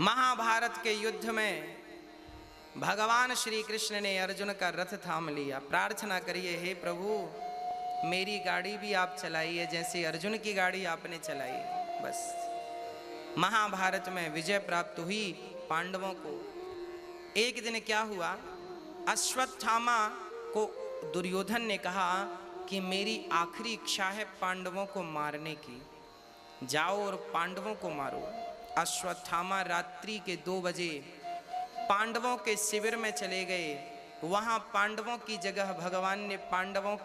महाभारत के युद्ध में भगवान श्री कृष्ण ने अर्जुन का रथ थाम लिया। प्रार्थना करिए, हे प्रभु मेरी गाड़ी भी आप चलाइए जैसे अर्जुन की गाड़ी आपने चलाई। बस महाभारत में विजय प्राप्त हुई पांडवों को। एक दिन क्या हुआ, अश्वत्थामा को दुर्योधन ने कहा कि मेरी आखिरी इच्छा है पांडवों को मारने की, जाओ और पांडवों को मारो। अश्वत्थामा रात्रि के 2 बजे पांडवों के शिविर में चले गए। वहां पांडवों की जगह भगवान ने पांडवों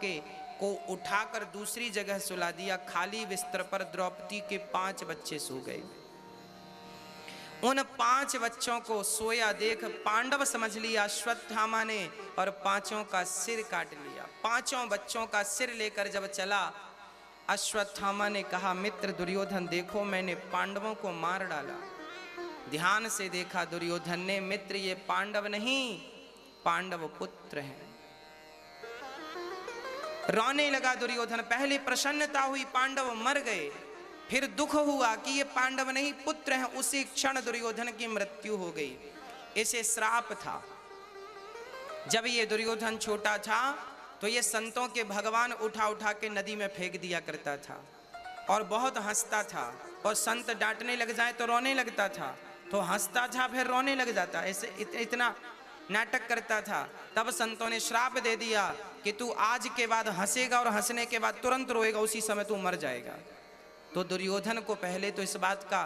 को उठाकर दूसरी जगह सुला दिया। खाली बिस्तर पर द्रौपदी के 5 बच्चे सो गए। उन 5 बच्चों को सोया देख पांडव समझ लिया अश्वत्थामा ने और 5 का सिर काट लिया। 5 बच्चों का सिर लेकर जब चला, अश्वत्थामा ने कहा, मित्र दुर्योधन देखो मैंने पांडवों को मार डाला। ध्यान से देखा दुर्योधन ने, मित्र ये पांडव नहीं पांडव पुत्र हैं। रोने लगा दुर्योधन। पहले प्रसन्नता हुई पांडव मर गए, फिर दुख हुआ कि ये पांडव नहीं पुत्र हैं। उसी क्षण दुर्योधन की मृत्यु हो गई। इसे श्राप था। जब ये दुर्योधन छोटा था तो ये संतों के भगवान उठा उठा के नदी में फेंक दिया करता था और बहुत हंसता था। और संत डांटने लग जाए तो रोने लगता था, तो हंसता था फिर रोने लग जाता। ऐसे इतना नाटक करता था। तब संतों ने श्राप दे दिया कि तू आज के बाद हंसेगा और हंसने के बाद तुरंत रोएगा, उसी समय तू मर जाएगा। तो दुर्योधन को पहले तो इस बात का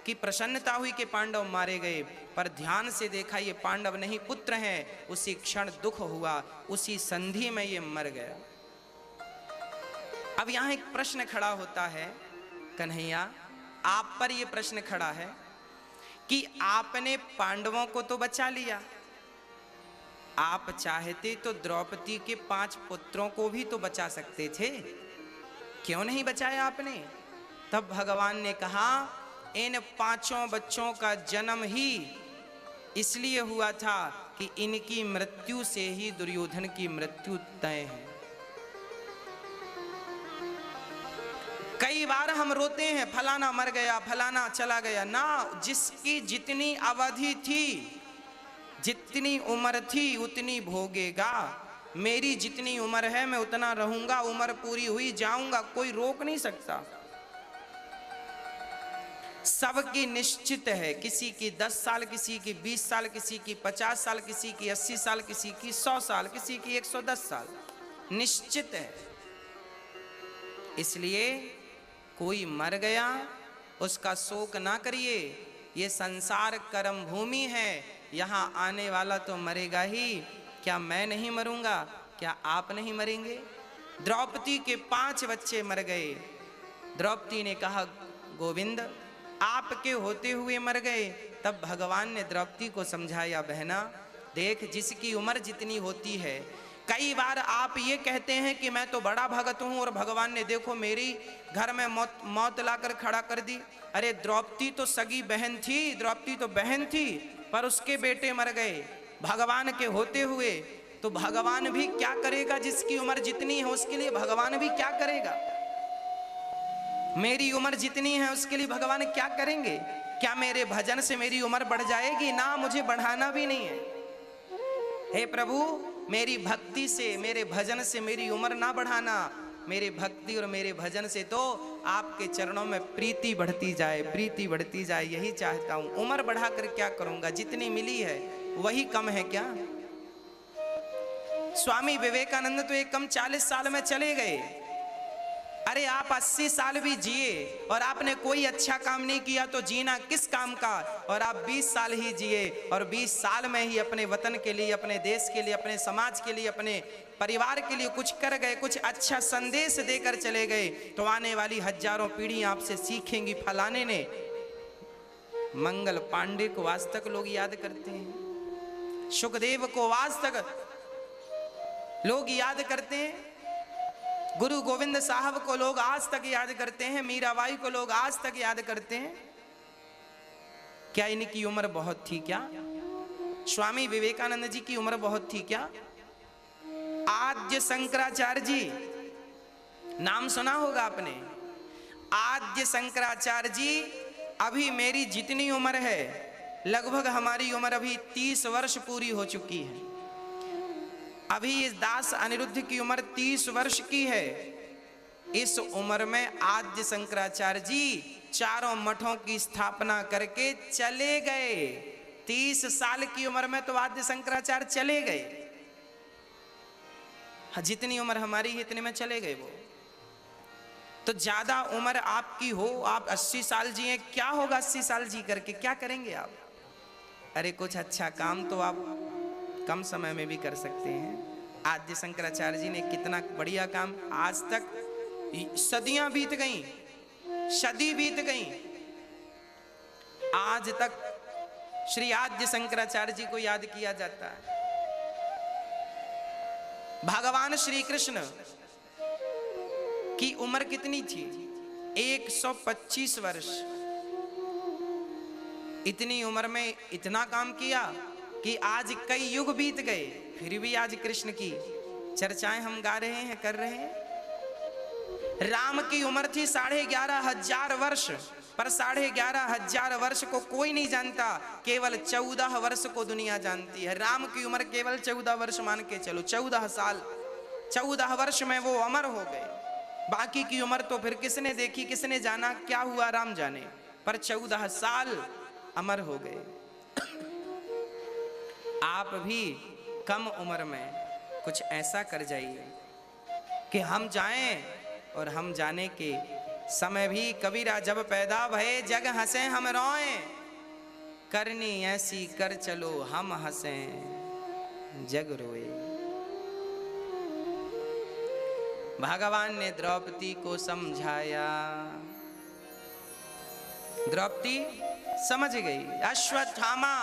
की प्रसन्नता हुई कि पांडव मारे गए, पर ध्यान से देखा ये पांडव नहीं पुत्र हैं। उसी क्षण दुख हुआ, उसी संधि में ये मर गया। अब यहां एक प्रश्न खड़ा होता है, कन्हैया आप पर यह प्रश्न खड़ा है कि आपने पांडवों को तो बचा लिया, आप चाहते तो द्रौपदी के 5 पुत्रों को भी तो बचा सकते थे, क्यों नहीं बचाया आपने? तब भगवान ने कहा इन 5 बच्चों का जन्म ही इसलिए हुआ था कि इनकी मृत्यु से ही दुर्योधन की मृत्यु तय है। कई बार हम रोते हैं फलाना मर गया, फलाना चला गया ना। जिसकी जितनी अवधि थी, जितनी उम्र थी उतनी भोगेगा। मेरी जितनी उम्र है मैं उतना रहूंगा, उम्र पूरी हुई जाऊंगा, कोई रोक नहीं सकता। सबकी निश्चित है, किसी की 10 साल, किसी की 20 साल, किसी की 50 साल, किसी की 80 साल, किसी की 100 साल, किसी की 110 साल, निश्चित है। इसलिए कोई मर गया उसका शोक ना करिए। ये संसार कर्म भूमि है, यहाँ आने वाला तो मरेगा ही। क्या मैं नहीं मरूंगा? क्या आप नहीं मरेंगे? द्रौपदी के 5 बच्चे मर गए। द्रौपदी ने कहा गोविंद आपके होते हुए मर गए। तब भगवान ने द्रौपदी को समझाया, बहना देख जिसकी उम्र जितनी होती है, कई बार आप ये कहते हैं कि मैं तो बड़ा भगत हूं और भगवान ने देखो मेरी घर में मौत लाकर खड़ा कर दी। अरे द्रौपदी तो सगी बहन थी, द्रौपदी तो बहन थी, पर उसके बेटे मर गए भगवान के होते हुए। तो भगवान भी क्या करेगा? जिसकी उम्र जितनी है उसके लिए भगवान भी क्या करेगा? मेरी उम्र जितनी है उसके लिए भगवान क्या करेंगे? क्या मेरे भजन से मेरी उम्र बढ़ जाएगी? ना, मुझे बढ़ाना भी नहीं है। हे प्रभु मेरी भक्ति से, मेरे भजन से मेरी उम्र ना बढ़ाना। मेरे भक्ति और मेरे भजन से तो आपके चरणों में प्रीति बढ़ती जाए, प्रीति बढ़ती जाए, यही चाहता हूं। उम्र बढ़ाकर क्या करूंगा? जितनी मिली है वही कम है क्या? स्वामी विवेकानंद तो एक कम 40 साल में चले गए। अरे आप 80 साल भी जिए और आपने कोई अच्छा काम नहीं किया तो जीना किस काम का? और आप 20 साल ही जिए और 20 साल में ही अपने वतन के लिए, अपने देश के लिए, अपने समाज के लिए, अपने परिवार के लिए कुछ कर गए, कुछ अच्छा संदेश देकर चले गए। तो आने वाली हजारों पीढ़ियां आपसे सीखेंगी। फलाने ने, मंगल पांडे को आज तक लोग याद करते हैं, सुखदेव को आज तक लोग याद करते हैं, गुरु गोविंद साहब को लोग आज तक याद करते हैं, मीराबाई को लोग आज तक याद करते हैं। क्या इनकी उम्र बहुत थी क्या? स्वामी विवेकानंद जी की उम्र बहुत थी क्या? आद्य शंकराचार्य जी, नाम सुना होगा आपने। आद्य शंकराचार्य जी अभी मेरी जितनी उम्र है लगभग हमारी उम्र अभी 30 वर्ष पूरी हो चुकी है। अभी इस दास अनिरुद्ध की उम्र 30 वर्ष की है। इस उम्र में आद्य शंकराचार्य जी चारों मठों की स्थापना करके चले गए। 30 साल की उम्र में तो आद्य शंकराचार्य चले गए। जितनी उम्र हमारी है इतने में चले गए वो। तो ज्यादा उम्र आपकी हो, आप 80 साल जिए, क्या होगा 80 साल जी करके, क्या करेंगे आप? अरे कुछ अच्छा काम तो आप कम समय में भी कर सकते हैं। आद्य शंकराचार्य जी ने कितना बढ़िया काम, आज तक सदियां बीत गई, सदी बीत गई, आज तक श्री आद्य शंकराचार्य जी को याद किया जाता है। भगवान श्री कृष्ण की उम्र कितनी थी? 125 वर्ष। इतनी उम्र में इतना काम किया कि आज कई युग बीत गए, फिर भी आज कृष्ण की चर्चाएं हम गा रहे हैं, कर रहे हैं। राम की उम्र थी 11,500 वर्ष, पर 11,500 वर्ष को कोई नहीं जानता, केवल 14 वर्ष को दुनिया जानती है। राम की उम्र केवल 14 वर्ष मान के चलो, 14 साल, 14 वर्ष में वो अमर हो गए। बाकी की उम्र तो फिर किसने देखी, किसने जाना, क्या हुआ राम जाने, पर 14 साल अमर हो गए। आप भी कम उम्र में कुछ ऐसा कर जाइए कि हम जाएं, और हम जाने के समय भी कबीरा जब पैदा भये जग हंसे हम रोएं, करनी ऐसी कर चलो हम हंसें जग रोए। भगवान ने द्रौपदी को समझाया, द्रौपदी समझ गई। अश्वत्थामा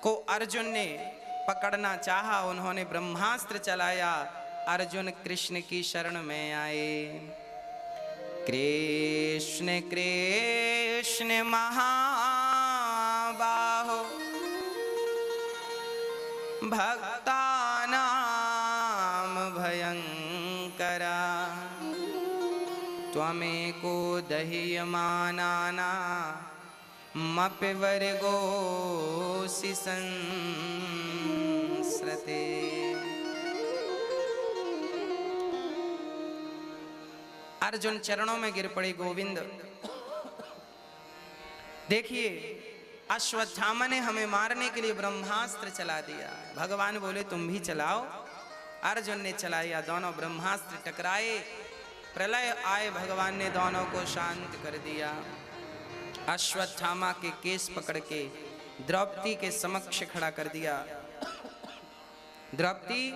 को अर्जुन ने पकड़ना चाहा, उन्होंने ब्रह्मास्त्र चलाया, अर्जुन कृष्ण की शरण में आए। कृष्ण कृष्ण महाबाहो भक्तानां भयंकरा, त्वमेको दह्यमानानामपि वर्गोऽसि संस्रते। अर्जुन चरणों में गिर पड़े, गोविंद देखिए अश्वत्थामा ने हमें मारने के लिए ब्रह्मास्त्र चला दिया। भगवान बोले तुम भी चलाओ। अर्जुन ने चलाया, दोनों ब्रह्मास्त्र टकराए, प्रलय आए, भगवान ने दोनों को शांत कर दिया। अश्वत्थामा के केस पकड़ के द्रौपदी के समक्ष खड़ा कर दिया। द्रौपदी,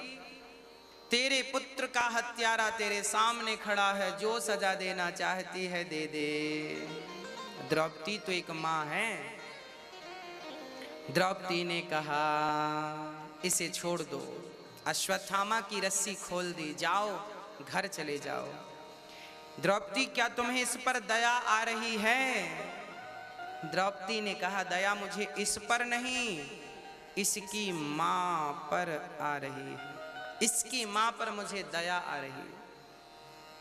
तेरे पुत्र का हत्यारा तेरे सामने खड़ा है, जो सजा देना चाहती है दे दे। द्रौपदी तो एक मां है। द्रौपदी ने कहा इसे छोड़ दो। अश्वत्थामा की रस्सी खोल दी, जाओ घर चले जाओ। द्रौपदी, क्या तुम्हें इस पर दया आ रही है? द्रौपदी ने कहा दया मुझे इस पर नहीं, इसकी मां पर आ रही है। इसकी मां पर मुझे दया आ रही है।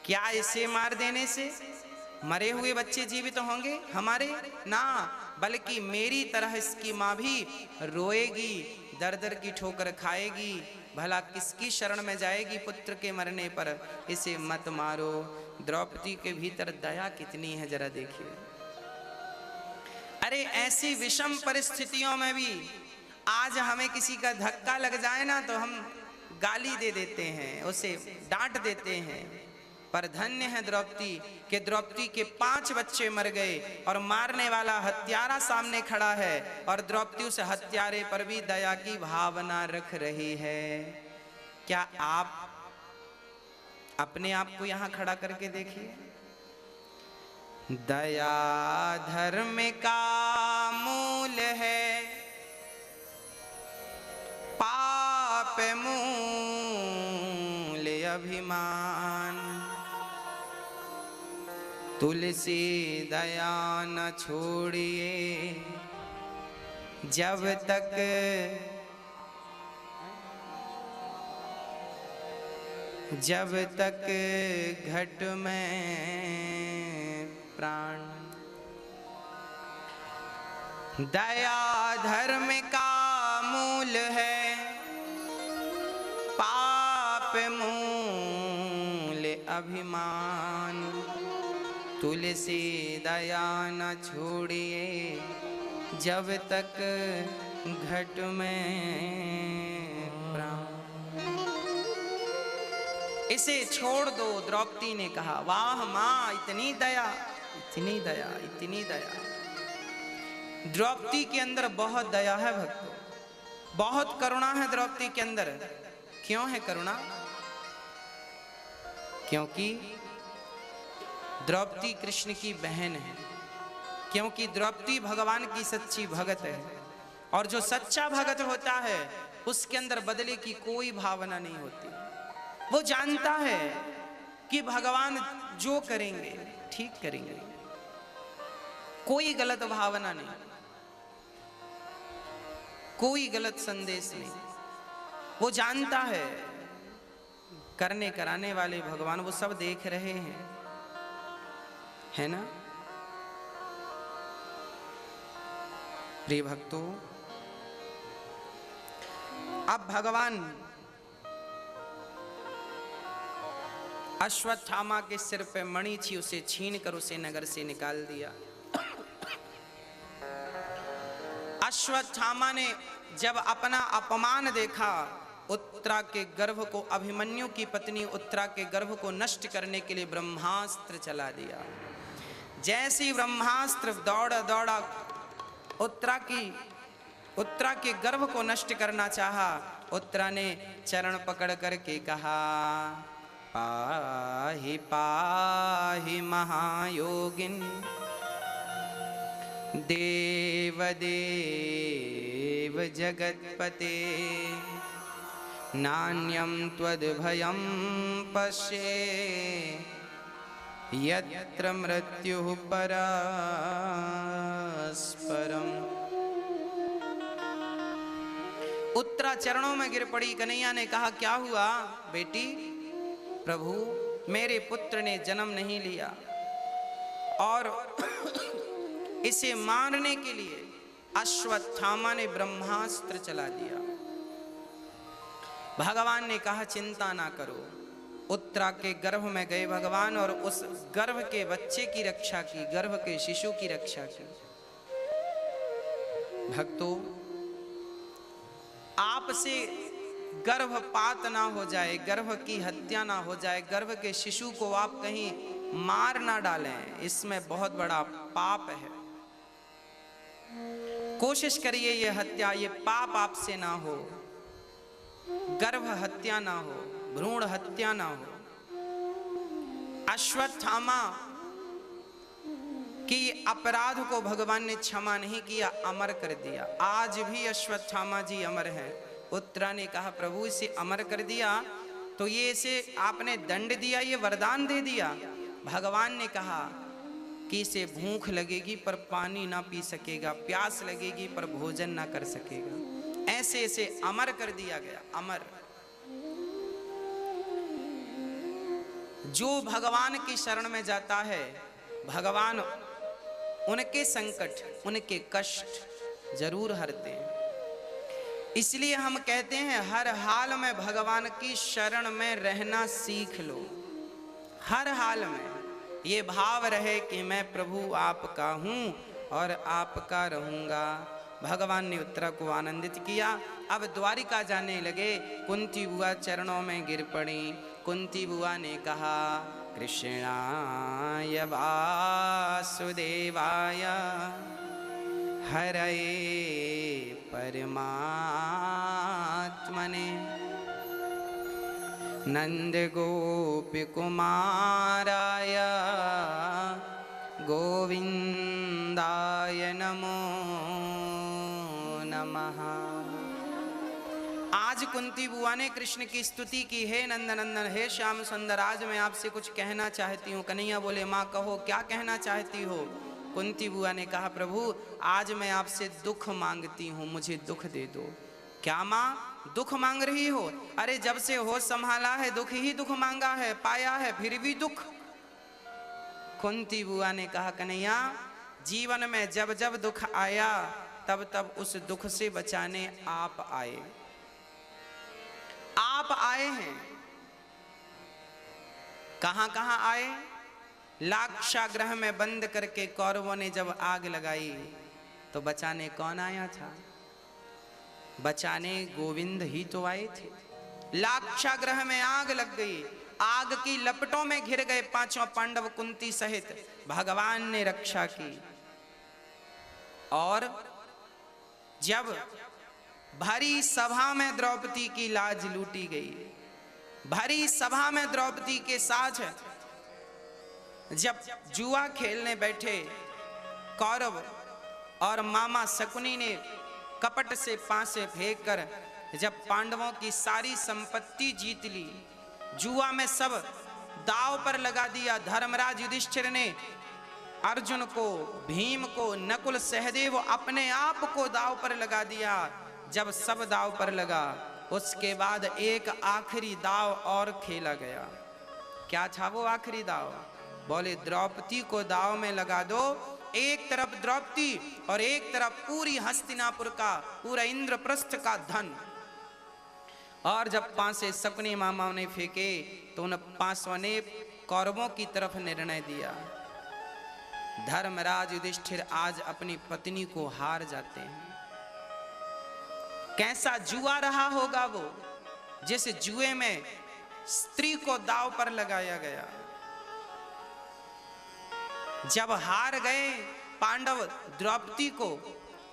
क्या इसे मार देने से मरे हुए बच्चे जीवित होंगे हमारे? ना, बल्कि मेरी तरह इसकी मां भी रोएगी, दर दर की ठोकर खाएगी। भला किसकी शरण में जाएगी पुत्र के मरने पर? इसे मत मारो। द्रौपदी के भीतर दया कितनी है जरा देखिए। अरे ऐसी विषम परिस्थितियों में भी आज हमें किसी का धक्का लग जाए ना तो हम गाली दे देते हैं, उसे डांट देते हैं। पर धन्य है द्रौपदी कि द्रौपदी के 5 बच्चे मर गए और मारने वाला हत्यारा सामने खड़ा है, और द्रौपदी उस हत्यारे पर भी दया की भावना रख रही है। क्या आप अपने आप को यहां खड़ा करके देखिए। दया धर्म का मूल है, पाप मूल अभिमान। तुलसी दया न छोड़िए जब तक घट में प्राण। दया धर्म का मूल है, पाप मूल अभिमान। तुलसी दया न छोड़िए, जब तक घट में प्राण। इसे छोड़ दो, द्रौपदी ने कहा। वाह माँ, इतनी दया, इतनी दया, इतनी दया। द्रौपदी के अंदर बहुत दया है भक्तों, बहुत करुणा है द्रौपदी के अंदर। क्यों है करुणा? क्योंकि द्रौपदी कृष्ण की बहन है, क्योंकि द्रौपदी भगवान की सच्ची भगत है। और जो सच्चा भगत होता है उसके अंदर बदले की कोई भावना नहीं होती। वो जानता है कि भगवान जो करेंगे ठीक करेंगे, कोई गलत भावना नहीं, कोई गलत संदेश नहीं। वो जानता है करने कराने वाले भगवान वो सब देख रहे हैं, है ना। प्रिय भक्तों, अब भगवान अश्वत्थामा के सिर पे मणि थी, उसे छीन कर उसे नगर से निकाल दिया। अश्वत्थामा ने जब अपना अपमान देखा, उत्तरा के गर्भ को, अभिमन्यु की पत्नी उत्तरा के गर्भ को नष्ट करने के लिए ब्रह्मास्त्र चला दिया। जैसे ही ब्रह्मास्त्र दौड़ा दौड़ा उत्तरा के गर्भ को नष्ट करना चाहा, उत्तरा ने चरण पकड़ करके कहा, पाहि पाहि महायोगिन, देव देव जगत्पते, नान्यं त्वद्भयं पश्ये, यत्र मृत्युः परस्परम्। उत्तरा चरणों में गिर पड़ी। कन्हैया ने कहा, क्या हुआ बेटी? प्रभु, मेरे पुत्र ने जन्म नहीं लिया और इसे मारने के लिए अश्वत्थामा ने ब्रह्मास्त्र चला दिया। भगवान ने कहा, चिंता ना करो। उत्तरा के गर्भ में गए भगवान और उस गर्भ के बच्चे की रक्षा की, गर्भ के शिशु की रक्षा की। भक्तों, आपसे गर्भपात ना हो जाए, गर्भ की हत्या ना हो जाए, गर्भ के शिशु को आप कहीं मार ना डालें, इसमें बहुत बड़ा पाप है। कोशिश करिए ये हत्या, ये पाप आपसे ना हो, गर्भ हत्या ना हो, भ्रूण हत्या ना हो। अश्वत्थामा कि अपराध को भगवान ने क्षमा नहीं किया, अमर कर दिया। आज भी अश्वत्थामा जी अमर हैं। उत्तरा ने कहा, प्रभु इसे अमर कर दिया तो ये इसे आपने दंड दिया, ये वरदान दे दिया। भगवान ने कहा कि इसे भूख लगेगी पर पानी ना पी सकेगा, प्यास लगेगी पर भोजन ना कर सकेगा, ऐसे इसे अमर कर दिया गया। अमर। जो भगवान की शरण में जाता है, भगवान उनके संकट, उनके कष्ट जरूर हरते हैं। इसलिए हम कहते हैं हर हाल में भगवान की शरण में रहना सीख लो। हर हाल में ये भाव रहे कि मैं प्रभु आपका हूँ और आपका रहूँगा। भगवान ने उत्तरा को आनंदित किया। अब द्वारिका जाने लगे। कुंती बुआ चरणों में गिर पड़ी। कुंती बुआ ने कहा, कृष्णाय वासुदेवाय हरये परमात्मने नंद गोपी कुमाराय गोविंदाय नमो नमः। आज कुंती बुआ ने कृष्ण की स्तुति की। हे नंदनंदन, हे श्याम सुंदर, आज मैं आपसे कुछ कहना चाहती हूँ। कन्हैया बोले, माँ कहो, क्या कहना चाहती हो? कुंती बुआ ने कहा, प्रभु आज मैं आपसे दुख मांगती हूँ, मुझे दुख दे दो। क्या माँ, दुख मांग रही हो? अरे जब से होश संभाला है दुख ही दुख मांगा है, पाया है, फिर भी दुख। कुंती बुआ ने कहा, कन्हैया जीवन में जब जब दुख आया तब तब उस दुख से बचाने आप आए। आप आए हैं। कहां कहां आए? लाक्षागृह में बंद करके कौरवों ने जब आग लगाई तो बचाने कौन आया था? बचाने गोविंद ही तो आए थे। लाक्षागृह में आग लग गई, आग की लपटों में घिर गए पांचों पांडव कुंती सहित। भगवान ने रक्षा की। और जब भरी सभा में द्रौपदी की लाज लूटी गई, भरी सभा में द्रौपदी के साथ जब जुआ खेलने बैठे कौरव और मामा शकुनी ने कपट से पासे फेंक कर जब पांडवों की सारी संपत्ति जीत ली, जुआ में सब दांव पर लगा दिया। धर्मराज युधिष्ठिर ने अर्जुन को, भीम को, नकुल सहदेव अपने आप को दांव पर लगा दिया। जब सब दांव पर लगा, उसके बाद एक आखिरी दांव और खेला गया। क्या था वो आखिरी दांव? बोले द्रौपदी को दांव में लगा दो। एक तरफ द्रौपदी और एक तरफ पूरी हस्तिनापुर का, पूरा इंद्रप्रस्थ का धन। और जब पांसे शकुनी मामा ने फेंके तो उन पांचों ने कौरवों की तरफ निर्णय दिया। धर्मराज युधिष्ठिर आज अपनी पत्नी को हार जाते हैं। कैसा जुआ रहा होगा वो, जिस जुए में स्त्री को दांव पर लगाया गया। जब हार गए पांडव द्रौपदी को,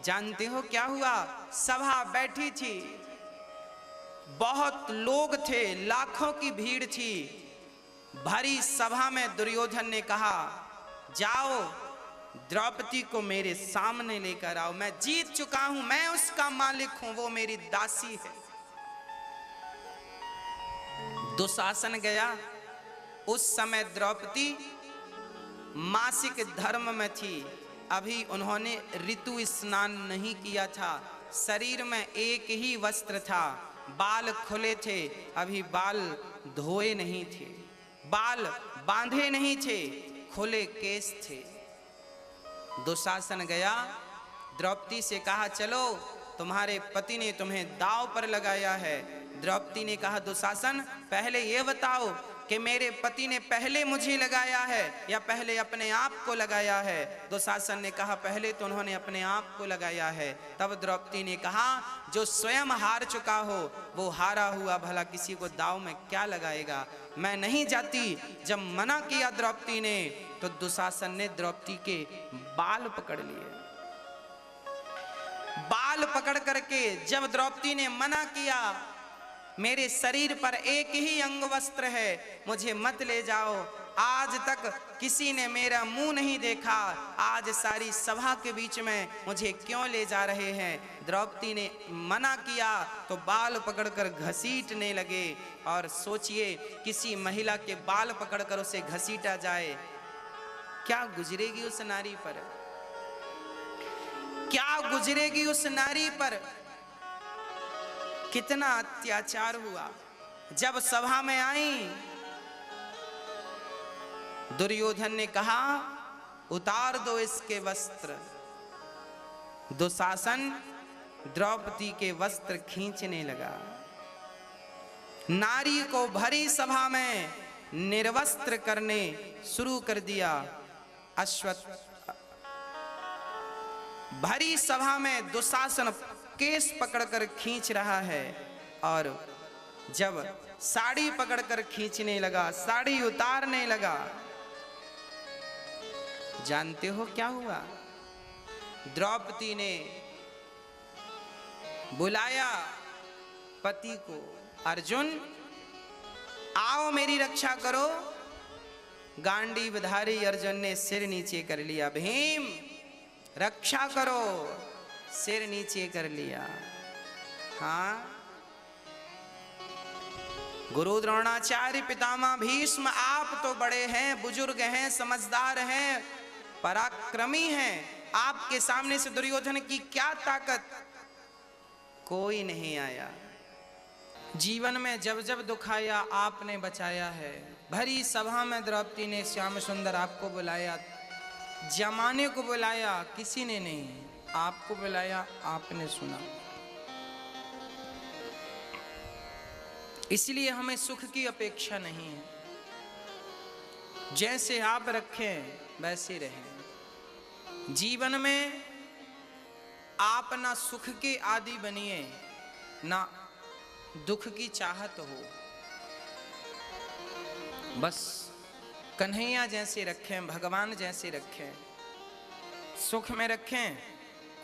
जानते हो क्या हुआ? सभा बैठी थी, बहुत लोग थे, लाखों की भीड़ थी। भरी सभा में दुर्योधन ने कहा, जाओ द्रौपदी को मेरे सामने लेकर आओ, मैं जीत चुका हूं, मैं उसका मालिक हूं, वो मेरी दासी है। दुशासन गया। उस समय द्रौपदी मासिक धर्म में थी, अभी उन्होंने ऋतु स्नान नहीं किया था, शरीर में एक ही वस्त्र था, बाल खुले थे, अभी बाल धोए नहीं थे, बाल बांधे नहीं थे, खुले केस थे। दुशासन गया, द्रौपदी से कहा चलो तुम्हारे पति ने तुम्हें दांव पर लगाया है। द्रौपदी ने कहा दुशासन पहले ये बताओ कि मेरे पति ने पहले मुझे लगाया है या पहले अपने आप को लगाया है? दुशासन ने कहा पहले तो उन्होंने अपने आप को लगाया है। तब द्रौपदी ने कहा जो स्वयं हार चुका हो वो हारा हुआ भला किसी को दांव में क्या लगाएगा, मैं नहीं जाती। जब मना किया द्रौपदी ने तो दुशासन ने द्रौपदी के बाल पकड़ लिए। बाल पकड़ करके जब द्रौपदी ने मना किया, मेरे शरीर पर एक ही अंग वस्त्र है, मुझे मत ले जाओ, आज तक किसी ने मेरा मुंह नहीं देखा, आज सारी सभा के बीच में मुझे क्यों ले जा रहे हैं? द्रौपदी ने मना किया तो बाल पकड़कर घसीटने लगे। और सोचिए किसी महिला के बाल पकड़कर उसे घसीटा जाए, क्या गुजरेगी उस नारी पर, क्या गुजरेगी उस नारी पर? कितना अत्याचार हुआ। जब सभा में आई, दुर्योधन ने कहा उतार दो इसके वस्त्र। दुशासन द्रौपदी के वस्त्र खींचने लगा, नारी को भरी सभा में निर्वस्त्र करने शुरू कर दिया। भरी सभा में दुशासन केस पकड़कर खींच रहा है और जब साड़ी पकड़कर खींचने लगा, साड़ी उतारने लगा, जानते हो क्या हुआ? द्रौपदी ने बुलाया पति को, अर्जुन आओ मेरी रक्षा करो। गांडीवधारी अर्जुन ने सिर नीचे कर लिया, भीम रक्षा करो, सिर नीचे कर लिया। हाँ, गुरु द्रोणाचार्य, पितामह भीष्म, आप तो बड़े हैं, बुजुर्ग हैं, समझदार हैं, पराक्रमी हैं, आपके सामने से दुर्योधन की क्या ताकत? कोई नहीं आया। जीवन में जब जब दुख आया आपने बचाया है। भरी सभा में द्रौपदी ने श्याम सुंदर आपको बुलाया, जमाने को बुलाया किसी ने नहीं, आपको बुलाया आपने सुना। इसलिए हमें सुख की अपेक्षा नहीं है, जैसे आप रखें वैसे रहें। जीवन में आप ना सुख के आदि बनिए ना दुख की चाहत हो, बस कन्हैया जैसे रखें, भगवान जैसे रखें। सुख में रखें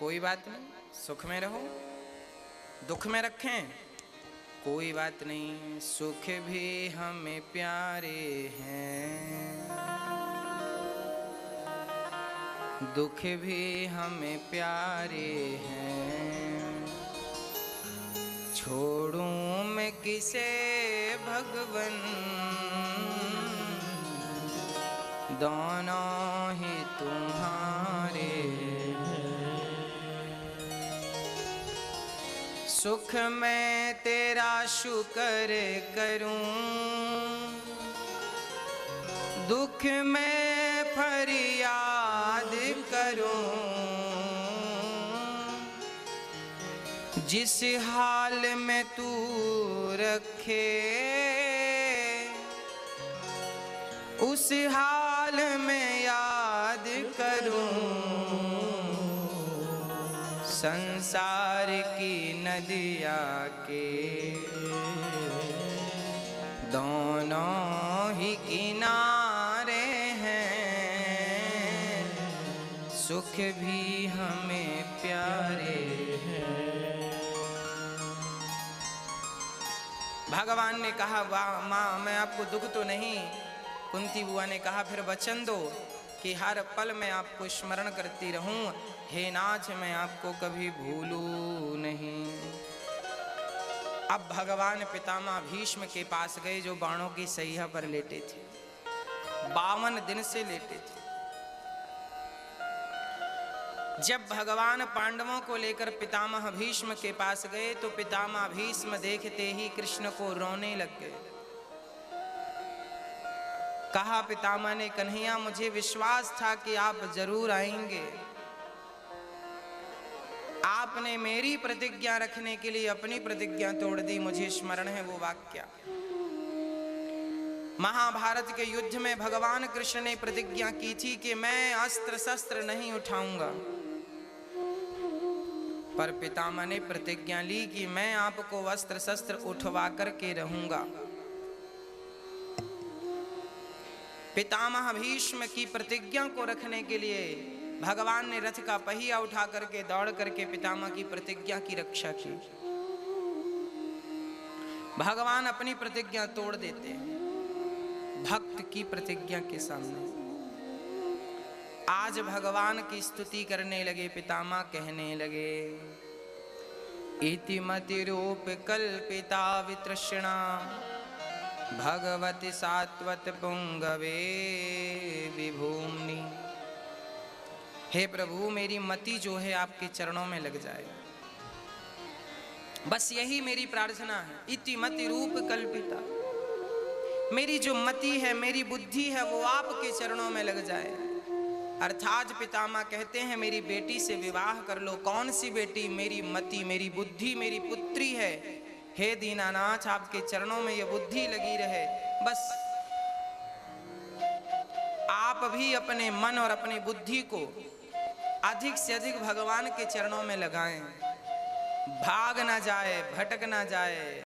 कोई बात नहीं, सुख में रहो। दुख में रखें कोई बात नहीं, सुख भी हमें प्यारे हैं, दुख भी हमें प्यारे हैं। छोड़ूं मैं किसे भगवन, दोनों ही तुम्हारे। सुख में तेरा शुक्र करूं, दुख में फरियाद करूं। जिस हाल में तू रखे उस हाल में याद करूं। संसार की नदिया के दोनों ही किनारे हैं, सुख भी हमें प्यारे हैं। भगवान ने कहा, वाह माँ मैं आपको दुख तो नहीं। कुंती बुआ ने कहा, फिर वचन दो कि हर पल मैं आपको स्मरण करती रहूं। हे नाथ मैं आपको कभी भूलूं नहीं। अब भगवान पितामह भीष्म के पास गए, जो बाणों की सैया पर लेटे थे, 52 दिन से लेटे थे। जब भगवान पांडवों को लेकर पितामह भीष्म के पास गए तो पितामह भीष्म देखते ही कृष्ण को रोने लग गए। कहा पितामह ने, कन्हैया मुझे विश्वास था कि आप जरूर आएंगे। आपने मेरी प्रतिज्ञा रखने के लिए अपनी प्रतिज्ञा तोड़ दी। मुझे स्मरण है वो वाक्य, महाभारत के युद्ध में भगवान कृष्ण ने प्रतिज्ञा की थी कि मैं अस्त्र शस्त्र नहीं उठाऊंगा, पर पितामह ने प्रतिज्ञा ली कि मैं आपको अस्त्र शस्त्र उठवा करके रहूंगा। पितामह भीष्म की प्रतिज्ञा को रखने के लिए भगवान ने रथ का पहिया उठा करके दौड़ करके पितामह की प्रतिज्ञा की रक्षा की। भगवान अपनी प्रतिज्ञा तोड़ देते हैं भक्त की प्रतिज्ञा के सामने। आज भगवान की स्तुति करने लगे पितामह, कहने लगे, इति मति रूप कल्पिता वितृष्णा भगवति सात्वत पुंगवे विभूमि। हे प्रभु मेरी मति जो है आपके चरणों में लग जाए, बस यही मेरी प्रार्थना है। इति मति रूप कल्पिता, मेरी जो मति है, मेरी बुद्धि है, वो आपके चरणों में लग जाए। अर्थात पितामह कहते हैं मेरी बेटी से विवाह कर लो। कौन सी बेटी? मेरी मति, मेरी बुद्धि, मेरी पुत्री है। हे दीनानाथ आपके चरणों में ये बुद्धि लगी रहे। बस आप भी अपने मन और अपनी बुद्धि को अधिक से अधिक भगवान के चरणों में लगाएं, भाग ना जाए, भटक ना जाए।